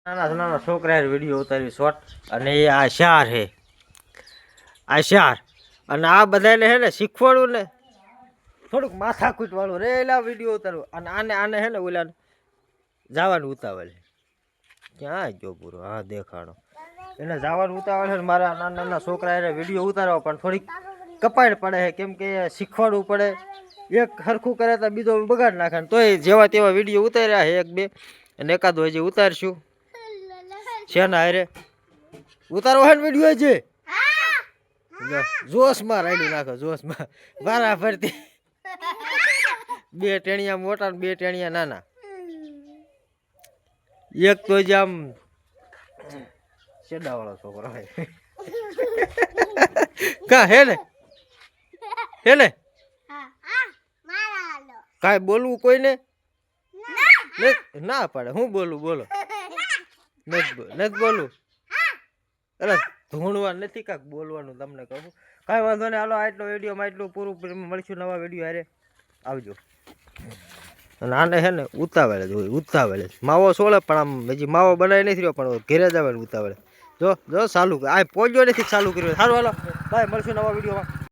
નાના નાના છોકરા વિડીયો ઉતારી શોર્ટ અને એ આ શાર હે આ શાર અને આ બધાને હે ને શીખવાડું ને થોડુંક માથાકૂટ વાળું રેલા વિડીયો ઉતારવું અને આને આને હે ને ઓલા જવાનું ઉતાવળ ક્યાં જો પૂરો હા દેખાડો એને જવાનું ઉતાવળ છે ને મારા નાના નાના છોકરા એને વિડીયો ઉતારવા પણ થોડીક કપાડ પડે છે કેમ કે શીખવાડવું પડે એક સરખું કરે તો બીજો બગાડ નાખે તોય જેવા તેવા વિડીયો ઉતાર્યા છે એક બે અને એકાદો હજી ઉતારશું છે ને અરે ઉતારો હે ને વિડીયો છે જોશમાં રાયડું નાખો જોશમાં વારા ફરતી બે ટેણિયા મોટા ને બે ટેણિયા નાના એક તો જ આમ શેડા વાળો છોકરો હોય કા હે ને કાંઈ બોલવું કોઈને ના પડે હું બોલું બોલો નથી બોલવું અરે ધૂણવા નથી કાંક બોલવાનું તમને કહું કાંઈ વાંધો નહીં હાલો આટલો વિડીયોમાં એટલું પૂરું મળશું નવા વિડીયો હારે આવજો અને આને છે ને ઉતાવળે જ હોય ઉતાવળે માવો સોળે પણ આમ હજી માવો બનાવી નથી રહ્યો પણ ઘેરે જ આવે ઉતાવળે જો ચાલુ આ પોજો નથી ચાલુ કર્યો સારું હાલો બાય મળશું નવા વિડીયોમાં.